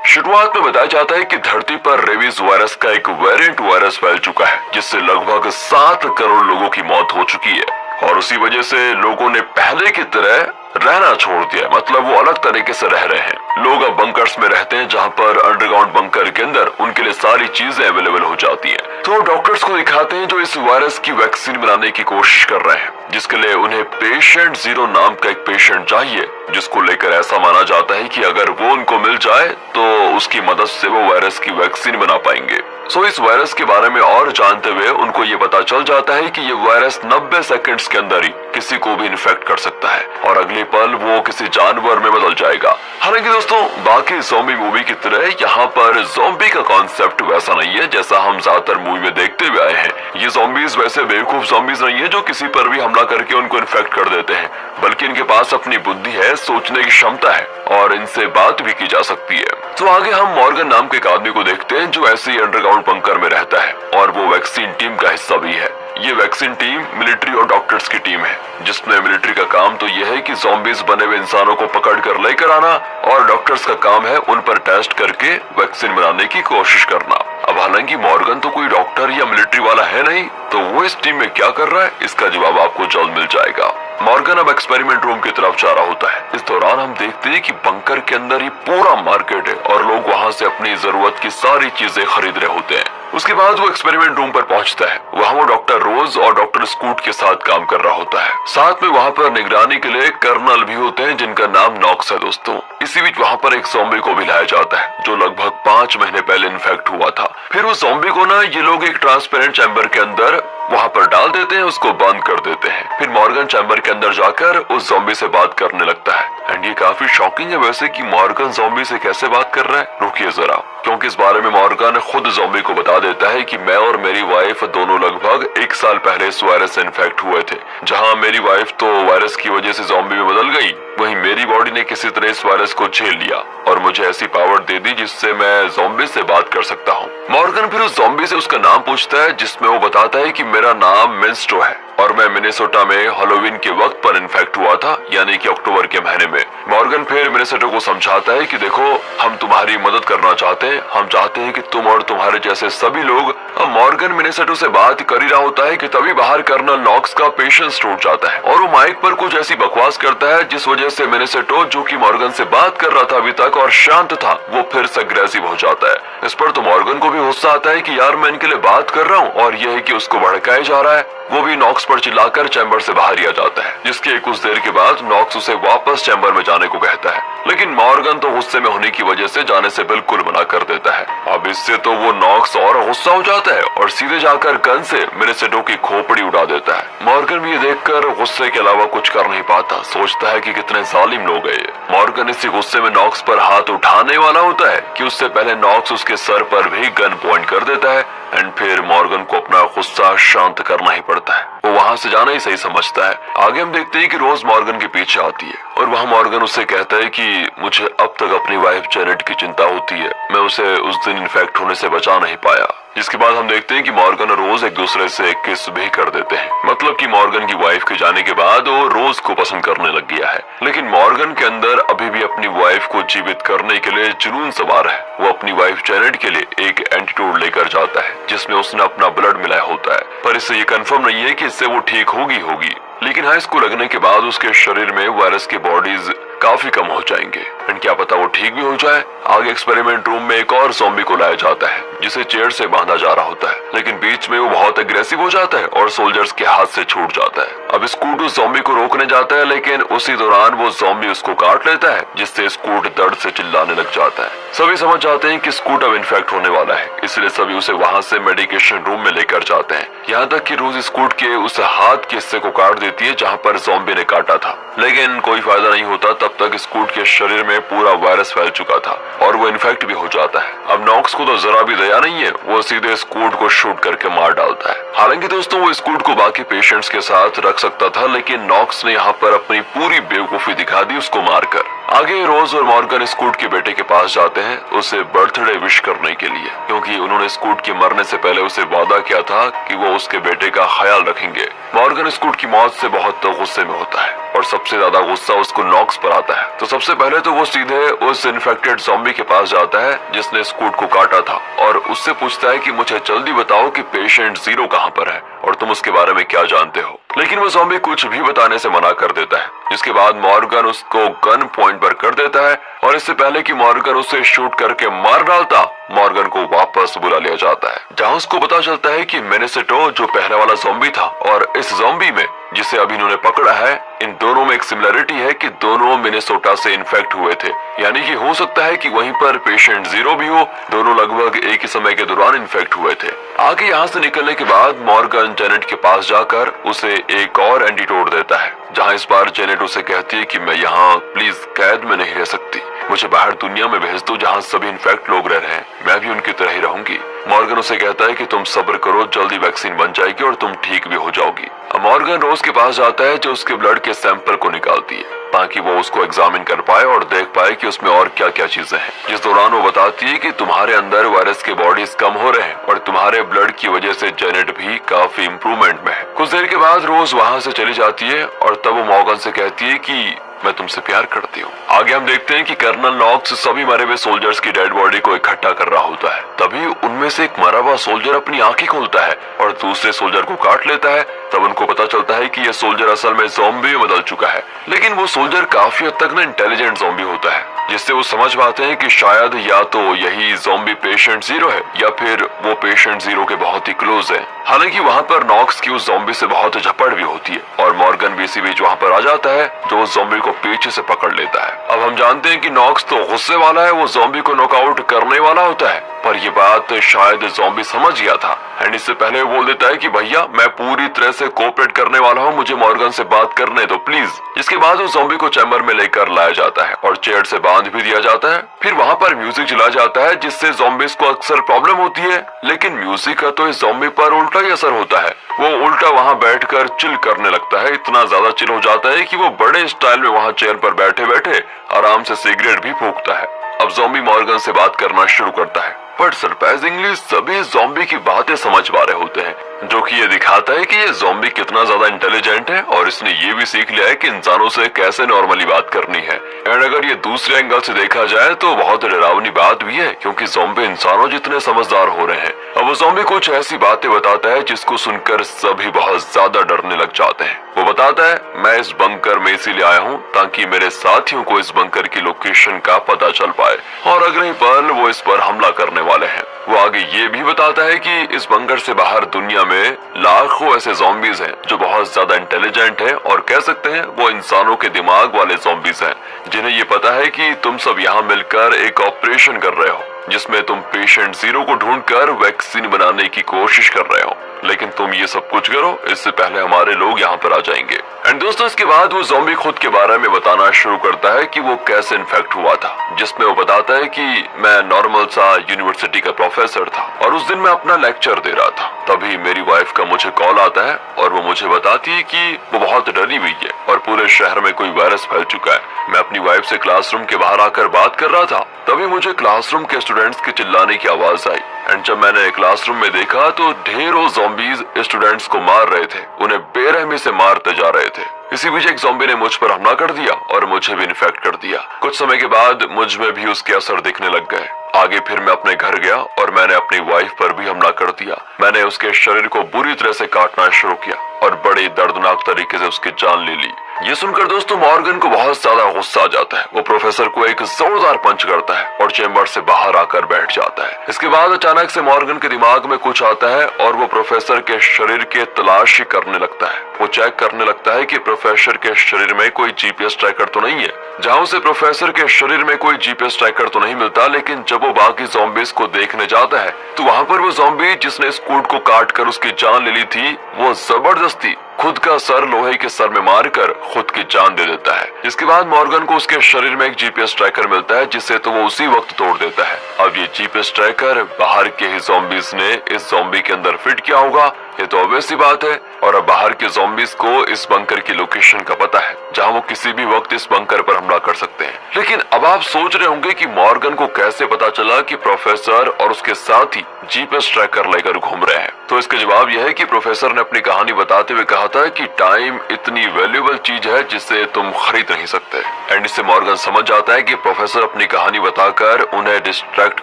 शुरुआत में बताया जाता है कि धरती पर रेबीज वायरस का एक वेरिएंट वायरस फैल चुका है, जिससे लगभग 7 करोड़ लोगों की मौत हो चुकी है और उसी वजह से लोगों ने पहले की तरह रहना छोड़ दिया। मतलब वो अलग तरीके से रह रहे हैं। लोग अब बंकर्स में रहते हैं, जहाँ पर अंडरग्राउंड बंकर के अंदर उनके लिए सारी चीजें अवेलेबल हो जाती हैं। तो डॉक्टर्स को दिखाते हैं जो इस वायरस की वैक्सीन बनाने की कोशिश कर रहे हैं, जिसके लिए उन्हें पेशेंट 0 नाम का एक पेशेंट चाहिए, जिसको लेकर ऐसा माना जाता है कि अगर वो उनको मिल जाए तो उसकी मदद से वो वायरस की वैक्सीन बना पाएंगे। सो इस वायरस के बारे में और जानते हुए उनको ये पता चल जाता है कि ये वायरस 90 सेकंड्स के अंदर ही किसी को भी इन्फेक्ट कर सकता है और अगले पल वो किसी जानवर में बदल जाएगा। हालांकि दोस्तों, बाकी ज़ॉम्बी मूवी की तरह यहाँ पर ज़ॉम्बी का कॉन्सेप्ट वैसा नहीं है जैसा हम ज्यादातर मूवी में देखते हुए आए हैं। ये ज़ॉम्बीज वैसे बेवकूफ ज़ॉम्बीज नहीं है जो किसी पर भी हमला करके उनको इन्फेक्ट कर देते हैं, बल्कि इनके पास अपनी बुद्धि है, सोचने की क्षमता है और इनसे बात भी की जा सकती है। तो आगे हम मॉर्गन नाम के एक आदमी को देखते हैं जो ऐसे ही अंडरग्राउंड बंकर में रहता है और वो वैक्सीन टीम का हिस्सा भी है। ये वैक्सीन टीम मिलिट्री और डॉक्टर्स की टीम है, जिसमें मिलिट्री का काम तो यह है कि ज़ॉम्बीज बने हुए इंसानों को पकड़ कर लेकर आना और डॉक्टर्स का काम है उन पर टेस्ट करके वैक्सीन बनाने की कोशिश करना। अब हालांकि मॉर्गन तो कोई डॉक्टर या मिलिट्री वाला है नहीं, तो वो इस टीम में क्या कर रहा है इसका जवाब आपको जल्द मिल जाएगा। मॉर्गन अब एक्सपेरिमेंट रूम की तरफ जा रहा होता है। इस दौरान हम देखते हैं कि बंकर के अंदर ही पूरा मार्केट है और लोग वहाँ से अपनी जरूरत की सारी चीजें खरीद रहे होते हैं। उसके बाद वो एक्सपेरिमेंट रूम पर पहुंचता है। वहाँ वो डॉक्टर रोज और डॉक्टर स्कूट के साथ काम कर रहा होता है। साथ में वहाँ पर निगरानी के लिए कर्नल भी होते हैं जिनका नाम नॉक्स है दोस्तों। इसी बीच वहाँ पर एक ज़ॉम्बी को भी लाया जाता है जो लगभग 5 महीने पहले इन्फेक्ट हुआ था। फिर उस ज़ॉम्बी को ना ये लोग एक ट्रांसपेरेंट चैम्बर के अंदर वहाँ पर डाल देते हैं, उसको बंद कर देते हैं। फिर मॉर्गन चैम्बर के अंदर जाकर उस ज़ॉम्बी से बात करने लगता है। एंड ये काफी शॉकिंग है वैसे कि मॉर्गन ज़ॉम्बी से कैसे बात कर रहा है। रुकिए जरा, क्योंकि इस बारे में मॉर्गन खुद ज़ॉम्बी को बता देता है कि मैं और मेरी वाइफ दोनों लगभग 1 साल पहले इस वायरस से इन्फेक्ट हुए थे। जहाँ मेरी वाइफ तो वायरस की वजह से ज़ॉम्बी में बदल गई, वहीं मेरी बॉडी ने किसी तरह इस वायरस को झेल लिया और मुझे ऐसी पावर दे दी जिससे मैं ज़ॉम्बी से बात कर सकता हूँ। मॉर्गन फिर उस ज़ॉम्बी से उसका नाम पूछता है, जिसमें वो बताता है कि मेरा नाम मिन्स्ट्रो है और मैं मिनेसोटा में हैलोवीन के वक्त पर इन्फेक्ट हुआ था, यानी कि अक्टूबर के महीने में। मॉर्गन फिर मिनेसोटा को समझाता है कि देखो, हम तुम्हारी मदद करना चाहते हैं, हम चाहते हैं कि तुम और तुम्हारे जैसे सभी लोग। अब मॉर्गन मिनेसोटा से बात कर ही रहा होता है कि तभी बाहर कर्नल नॉक्स का पेशेंस टूट जाता है और वो माइक पर कुछ ऐसी बकवास करता है जिस वजह से मिनेसोटा, जो कि मॉर्गन से बात कर रहा था अभी तक और शांत था, वो फिर से अग्रेसिव हो जाता है। इस पर तो मॉर्गन को भी गुस्सा आता है कि यार मैं इनके लिए बात कर रहा हूँ और यह है कि उसको भड़काया जा रहा है। वो भी नॉक्स पर चिल्लाकर चैम्बर से बाहर आ जाता है, जिसके कुछ देर के बाद नॉक्स उसे वापस चैम्बर में जाने को कहता है, लेकिन मॉर्गन तो गुस्से में होने की वजह से जाने से बिल्कुल मना कर देता है। अब इससे तो वो नॉक्स और गुस्सा हो जाता है और सीधे जाकर गन से मिनेसोटा की खोपड़ी उड़ा देता है। मॉर्गन भी ये देखकर गुस्से के अलावा कुछ कर नहीं पाता, सोचता है कि कितने जालिम लोग हैं। मॉर्गन इसी गुस्से में नॉक्स पर हाथ उठाने वाला होता है कि उससे पहले नॉक्स उसके सर पर भी गन पॉइंट कर देता है एंड फिर मॉर्गन को अपना गुस्सा शांत करना ही पड़ता है। वो वहाँ से जाना ही सही समझता है। आगे हम देखते हैं कि रोज मॉर्गन के पीछे आती है और वहाँ मॉर्गन उससे कहता है कि मुझे अब तक अपनी वाइफ जेनेट की चिंता होती है, मैं उसे उस दिन इन्फेक्ट होने से बचा नहीं पाया। जिसके बाद हम देखते हैं कि मॉर्गन और रोज एक दूसरे से किस भी कर देते हैं। मतलब कि मॉर्गन की वाइफ के जाने के बाद वो रोज को पसंद करने लग गया है, लेकिन मॉर्गन के अंदर अभी भी अपनी वाइफ को जीवित करने के लिए जुनून सवार है। वो अपनी वाइफ जेनेट के लिए एक एंटीडोट लेकर जाता है जिसमें उसने अपना ब्लड मिलाया होता है, पर इससे ये कंफर्म नहीं है कि इससे वो ठीक होगी। लेकिन हाँ, इसको लगने के बाद उसके शरीर में वायरस की बॉडीज काफी कम हो जाएंगे एंड क्या पता वो ठीक भी हो जाए। आगे एक्सपेरिमेंट रूम में एक और ज़ॉम्बी को लाया जाता है जिसे चेयर से बांधा जा रहा होता है, लेकिन बीच में वो बहुत एग्रेसिव हो जाता है और सोल्जर्स के हाथ से छूट जाता है। अब स्कूट उस ज़ॉम्बी को रोकने जाता है, लेकिन उसी दौरान वो ज़ॉम्बी उसको काट लेता है, जिससे स्कूट दर्द से चिल्लाने लग जाता है। सभी समझ जाते हैं कि स्कूट अब इन्फेक्ट होने वाला है, इसलिए सभी उसे वहाँ से मेडिकेशन रूम में लेकर जाते हैं। यहाँ तक कि रोज स्कूट के उस हाथ के हिस्से को काट देती है जहाँ पर ज़ॉम्बी ने काटा था, लेकिन कोई फायदा नहीं होता। तब तक स्कूट के शरीर में पूरा वायरस फैल चुका था और वो इन्फेक्ट भी हो जाता है। अब नॉक्स को तो जरा भी दया नहीं है, वो सीधे स्कूट को शूट करके मार डालता है। हालांकि दोस्तों, वो स्कूट को बाकी पेशेंट्स के साथ रख सकता था, लेकिन नॉक्स ने यहाँ पर अपनी पूरी बेवकूफी दिखा दी उसको मारकर। आगे रोज और मॉर्गन स्कूट के बेटे के पास जाते हैं उसे बर्थडे विश करने के लिए, क्योंकि उन्होंने स्कूट के मरने से पहले उसे वादा किया था कि वो उसके बेटे का ख्याल रखेंगे। मॉर्गन स्कूट की मौत से बहुत गुस्से में होता है और सबसे ज्यादा गुस्सा उसको नॉक्स पर आता है। तो सबसे पहले तो वो सीधे उस इन्फेक्टेड ज़ॉम्बी के पास जाता है जिसने स्कूट को काटा था और उससे पूछता है कि मुझे जल्दी बताओ कि पेशेंट जीरो कहाँ पर है और तुम उसके बारे में क्या जानते हो। लेकिन वो ज़ॉम्बी कुछ भी बताने से मना कर देता है, जिसके बाद मॉर्गन उसको गन पॉइंट पर कर देता है और इससे पहले कि मॉर्गन उसे शूट करके मार डालता, मॉर्गन को वापस बुला लिया जाता है, जहां उसको पता चलता है कि मिनेसोटा जो पहले वाला ज़ॉम्बी था और इस ज़ॉम्बी में जिसे अभी इन्होंने पकड़ा है, इन दोनों में एक सिमिलरिटी है कि दोनों मिनेसोटा से इन्फेक्ट हुए थे। यानी कि हो सकता है कि वहीं पर पेशेंट जीरो भी हो, दोनों लगभग एक ही समय के दौरान इन्फेक्ट हुए थे। आगे यहाँ से निकलने के बाद मॉर्गन जेनेट के पास जाकर उसे एक और एंटीडोट देता है, जहाँ इस बार जेनेट उसे कहती है कि मैं यहाँ प्लीज कैद में नहीं रह सकती, मुझे बाहर दुनिया में भेज दो जहाँ सभी इन्फेक्ट लोग रह रहे हैं, मैं भी उनकी तरह ही रहूंगी। मॉर्गन उसे कहता है कि तुम सब्र करो, जल्दी वैक्सीन बन जाएगी और तुम ठीक भी हो जाओगी। मॉर्गन रोज के पास जाता है जो उसके ब्लड के सैंपल को निकालती है ताकि वो उसको एग्जामिन कर पाए और देख पाए कि उसमें और क्या क्या चीजें हैं। जिस दौरान वो बताती है कि तुम्हारे अंदर वायरस के बॉडीज कम हो रहे हैं और तुम्हारे ब्लड की वजह से जेनेट भी काफी इम्प्रूवमेंट में है। कुछ देर के बाद रोज वहाँ से चली जाती है और तब वो मॉर्गन से कहती है कि मैं तुमसे प्यार करती हूँ। आगे हम देखते हैं कि कर्नल नॉक्स सभी मरे हुए सोल्जर्स की डेड बॉडी को इकट्ठा कर रहा होता है। तभी उनमें से एक मरा हुआ सोल्जर अपनी आंखें खोलता है और दूसरे सोल्जर को काट लेता है। तब उनको पता चलता है कि यह सोल्जर असल में ज़ॉम्बी में बदल चुका है, लेकिन वो सोल्जर काफी हद तक इंटेलिजेंट ज़ॉम्बी होता है, जिससे वो समझ पाते हैं कि शायद या तो यही ज़ॉम्बी पेशेंट जीरो है या फिर वो पेशेंट जीरो के बहुत ही क्लोज है। हालांकि वहाँ पर नॉक्स की उस ज़ॉम्बी से बहुत झपड़ भी होती है और मॉर्गन भी इसी बीच वहाँ पर आ जाता है जो उस ज़ॉम्बी को पीछे से पकड़ लेता है। अब हम जानते हैं कि नॉक्स तो गुस्से वाला है, वो ज़ॉम्बी को नॉकआउट करने वाला होता है, पर ये बात शायद ज़ॉम्बी समझ गया था एंड इससे पहले बोल देता है कि भैया मैं पूरी तरह से कोऑपरेट करने वाला हूँ, मुझे मॉर्गन से बात करने दो प्लीज। इसके बाद उस ज़ॉम्बी को चैम्बर में लेकर लाया जाता है और चेयर से बांध भी दिया जाता है। फिर वहाँ पर म्यूजिक चला जाता है जिससे ज़ॉम्बीज को अक्सर प्रॉब्लम होती है, लेकिन म्यूजिक का तो इस ज़ॉम्बी पर उल्टा ही असर होता है। वो उल्टा वहाँ बैठकर चिल करने लगता है, इतना ज्यादा चिल हो जाता है कि वो बड़े स्टाइल में वहाँ चेयर पर बैठे बैठे आराम से सिगरेट भी फूंकता है। अब ज़ॉम्बी मॉर्गन से बात करना शुरू करता है, पर सरप्राइजिंगली सभी ज़ॉम्बी की बातें समझ पा रहे होते हैं, जो कि ये दिखाता है कि ये ज़ॉम्बी कितना ज्यादा इंटेलिजेंट है और इसने ये भी सीख लिया है कि इंसानों से कैसे नॉर्मली बात करनी है। एंड अगर ये दूसरे एंगल से देखा जाए तो बहुत डरावनी बात भी है, क्योंकि ज़ॉम्बी इंसानों जितने समझदार हो रहे हैं। अब वो ज़ॉम्बी कुछ ऐसी बातें बताता है जिसको सुनकर सभी बहुत ज्यादा डरने लग जाते हैं। वो बताता है मैं इस बंकर में इसीलिए आया हूँ ताकि मेरे साथियों को इस बंकर की लोकेशन का पता चल पाए और अगले पल वो इस पर हमला करने वाले हैं। वो आगे ये भी बताता है कि इस बंकर से बाहर दुनिया में लाखों ऐसे ज़ॉम्बीज हैं जो बहुत ज्यादा इंटेलिजेंट हैं और कह सकते हैं वो इंसानों के दिमाग वाले ज़ॉम्बीज हैं, जिन्हें ये पता है कि तुम सब यहाँ मिलकर एक ऑपरेशन कर रहे हो जिसमें तुम पेशेंट जीरो को ढूंढकर वैक्सीन बनाने की कोशिश कर रहे हो, लेकिन तुम ये सब कुछ करो इससे पहले हमारे लोग यहाँ पर आ जाएंगे। एंड दोस्तों इसके बाद वो ज़ॉम्बी खुद के बारे में बताना शुरू करता है कि वो कैसे इन्फेक्ट हुआ था, जिसमें वो बताता है कि मैं नॉर्मल सा यूनिवर्सिटी का प्रोफेसर था और उस दिन मैं अपना लेक्चर दे रहा था। तभी मेरी वाइफ का मुझे कॉल आता है और वो मुझे बताती है कि वो बहुत डरी हुई है और पूरे शहर में कोई वायरस फैल चुका है। मैं अपनी वाइफ से क्लासरूम के बाहर आकर बात कर रहा था, तभी मुझे क्लासरूम के स्टूडेंट्स के चिल्लाने की आवाज आई एंड जब मैंने क्लासरूम में देखा तो ढेरों ज़ॉम्बीज स्टूडेंट्स को मार रहे थे, उन्हें बेरहमी से मारते जा रहे थे। इसी बीच एक ज़ॉम्बी ने मुझ पर हमला कर दिया और मुझे भी इन्फेक्ट कर दिया। कुछ समय के बाद मुझ में भी उसके असर दिखने लग गए। आगे फिर मैं अपने घर गया और मैंने अपनी वाइफ पर भी हमला कर दिया। मैंने उसके शरीर को बुरी तरह से काटना शुरू किया और बड़ी दर्दनाक तरीके से उसकी जान ले ली। ये सुनकर दोस्तों मॉर्गन को बहुत ज्यादा गुस्सा आ जाता है। वो प्रोफेसर को एक जोरदार पंच करता है और चेम्बर से बाहर आकर बैठ जाता है। इसके बाद अचानक से मॉर्गन के दिमाग में कुछ आता है और वो प्रोफेसर के शरीर के तलाशी करने लगता है। वो चेक करने लगता है कि प्रोफेसर के शरीर में कोई जीपीएस ट्रैकर तो नहीं है। जहाँ उसे प्रोफेसर के शरीर में कोई जीपीएस ट्रैकर तो नहीं मिलता, लेकिन जब वो बाकी ज़ॉम्बीज को देखने जाता है तो वहाँ पर वो ज़ॉम्बी जिसने स्कूट को काट कर उसकी जान ले ली थी, वो जबरदस्ती खुद का सर लोहे के सर में मारकर खुद की जान दे देता है। इसके बाद मॉर्गन को उसके शरीर में एक जीपीएस ट्रैकर मिलता है, जिसे तो वो उसी वक्त तोड़ देता है। अब ये जीपीएस ट्रैकर बाहर के ही ज़ॉम्बीज ने इस ज़ॉम्बी के अंदर फिट किया होगा ये तो ऑब्वियस सी बात है। और अब बाहर के ज़ॉम्बीज को इस बंकर की लोकेशन का पता है, जहां वो किसी भी वक्त इस बंकर पर हमला कर सकते हैं। लेकिन अब आप सोच रहे होंगे कि मॉर्गन को कैसे पता चला कि प्रोफेसर और उसके साथी जीपीएस ट्रैकर लेकर घूम रहे हैं। तो इसका जवाब यह है कि प्रोफेसर ने अपनी कहानी बताते हुए कहा था कि टाइम इतनी वैल्यूएबल चीज है जिसे तुम खरीद नहीं सकते। एंड इससे मॉर्गन समझ जाता है कि प्रोफेसर अपनी कहानी बताकर उन्हें डिस्ट्रैक्ट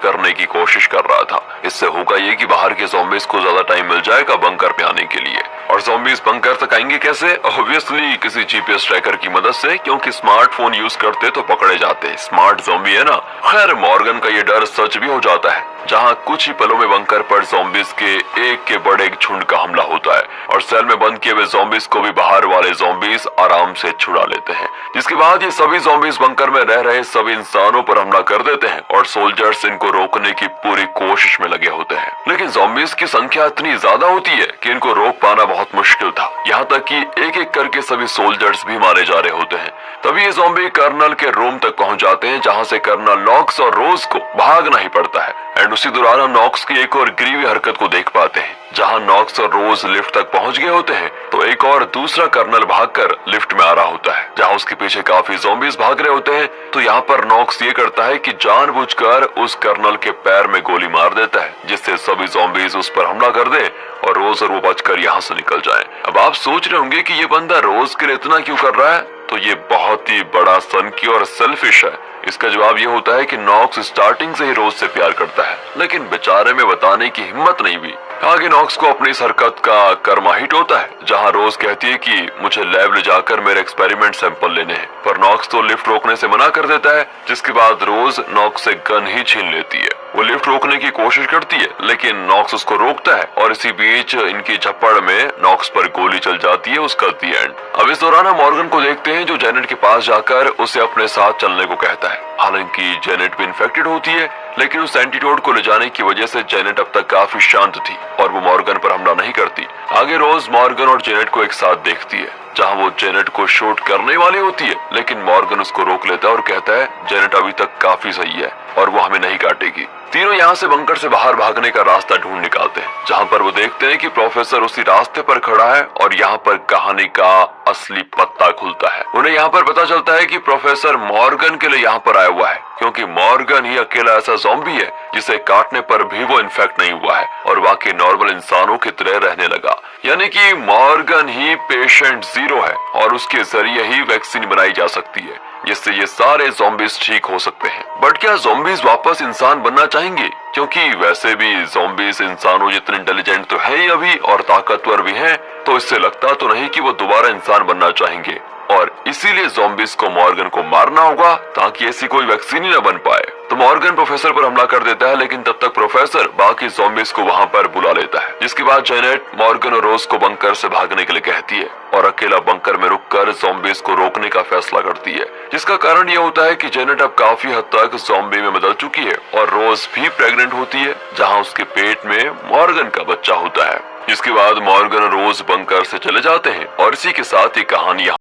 करने की कोशिश कर रहा था। इससे होगा ये कि बाहर के ज़ॉम्बीज को ज्यादा टाइम मिल जाएगा बंकर पे आने के लिए। और ज़ॉम्बीज बंकर तक आएंगे कैसे? ऑब्वियसली किसी जीपीएस ट्रैकर की मदद से, क्योंकि स्मार्टफोन यूज करते तो पकड़े जाते। स्मार्ट ज़ॉम्बी है ना। खैर मॉर्गन का ये डर सच भी हो जाता है, जहां कुछ ही पलों में बंकर पर ज़ॉम्बीज के एक के बड़े एक झुंड का हमला होता है और सेल में बंद किए हुए ज़ॉम्बीज को भी बाहर वाले ज़ॉम्बीज आराम से छुड़ा लेते हैं। जिसके बाद ये सभी ज़ॉम्बीज बंकर में रह रहे सभी इंसानों पर हमला कर देते हैं और सोल्जर्स इनको रोकने की पूरी कोशिश में लगे होते हैं। लेकिन ज़ॉम्बीज की संख्या इतनी ज्यादा होती है कि इनको रोक पाना बहुत मुश्किल था। यहाँ तक कि एक एक करके सभी सोल्जर्स भी मारे जा रहे होते हैं। तभी ये ज़ॉम्बी कर्नल के रूम तक पहुंच जाते हैं, जहां से कर्नल नॉक्स और रोज को भागना ही पड़ता है। एंड उसी दौरान हम नॉक्स की एक और ग्रीवी हरकत को देख पाते हैं, जहां नॉक्स और रोज लिफ्ट तक पहुंच गए होते हैं तो एक और दूसरा कर्नल भागकर लिफ्ट में आ रहा होता है, जहां उसके पीछे काफी ज़ॉम्बीज भाग रहे होते हैं। तो यहाँ पर नॉक्स ये करता है कि जानबूझकर उस कर्नल के पैर में गोली मार देता है, जिससे सभी ज़ॉम्बीज उस पर हमला कर दे और रोज और वो बचकर यहाँ से निकल जाए। अब आप सोच रहे होंगे कि ये बंदा रोज के लिए इतना क्यों कर रहा है? तो ये बहुत ही बड़ा सनकी और सेल्फिश है। इसका जवाब ये होता है कि नॉक्स स्टार्टिंग से ही रोज से प्यार करता है, लेकिन बेचारे में बताने की हिम्मत नहीं हुई। आगे नॉक्स को अपनी इस हरकत का कर्मा हिट होता है, जहां रोज कहती है कि मुझे लैब ले जाकर मेरे एक्सपेरिमेंट सैंपल लेने हैं, पर नॉक्स तो लिफ्ट रोकने से मना कर देता है। जिसके बाद रोज नॉक्स से गन ही छीन लेती है। वो लिफ्ट रोकने की कोशिश करती है, लेकिन नॉक्स उसको रोकता है और इसी बीच इनकी झपड़ में नॉक्स पर गोली चल जाती है। उसका दी एंड। अब इस दौरान हम मॉर्गन को देखते हैं, जो जेनेट के पास जाकर उसे अपने साथ चलने को कहता है। हालांकि जेनेट भी इन्फेक्टेड होती है, लेकिन उस एंटीडोट को ले जाने की वजह से जेनेट अब तक काफी शांत थी और वो मॉर्गन पर हमला नहीं करती। आगे रोज मॉर्गन और जेनेट को एक साथ देखती है, जहां वो जेनेट को शूट करने वाली होती है, लेकिन मॉर्गन उसको रोक लेता है और कहता है जेनेट अभी तक काफी सही है और वो हमें नहीं काटेगी। तीनों यहाँ से बंकर से बाहर भागने का रास्ता ढूंढ निकालते हैं, जहाँ पर वो देखते हैं कि प्रोफेसर उसी रास्ते पर खड़ा है और यहाँ पर कहानी का असली पत्ता खुलता है। उन्हें यहाँ पर पता चलता है कि प्रोफेसर मॉर्गन के लिए यहाँ पर आया हुआ है, क्योंकि मॉर्गन ही अकेला ऐसा ज़ॉम्बी है जिसे काटने पर भी वो इन्फेक्ट नहीं हुआ है और बाकी नॉर्मल इंसानों की तरह रहने लगा। यानी कि मॉर्गन ही पेशेंट जीरो है और उसके जरिए ही वैक्सीन बनाई जा सकती है, जिससे ये सारे ज़ॉम्बीज ठीक हो सकते हैं। बट क्या ज़ॉम्बीज वापस इंसान बनना चाहेंगे? क्योंकि वैसे भी ज़ॉम्बीज इंसानों जितने इंटेलिजेंट तो है ही अभी और ताकतवर भी हैं, तो इससे लगता तो नहीं कि वो दोबारा इंसान बनना चाहेंगे। और इसीलिए ज़ॉम्बीज को मॉर्गन को मारना होगा ताकि ऐसी कोई वैक्सीन ही न बन पाए। तो मॉर्गन प्रोफेसर पर हमला कर देता है, लेकिन तब तक प्रोफेसर बाकी ज़ॉम्बीज को वहां पर बुला लेता है। जिसके बाद जेनेट मॉर्गन और रोज को बंकर से भागने के लिए कहती है और अकेला बंकर में रुककर ज़ॉम्बीज को रोकने का फैसला करती है। जिसका कारण ये होता है कि जेनेट अब काफी हद तक ज़ॉम्बी में बदल चुकी है और रोज भी प्रेग्नेंट होती है, जहाँ उसके पेट में मॉर्गन का बच्चा होता है। जिसके बाद मॉर्गन और रोज बंकर से चले जाते हैं और इसी के साथ ये कहानी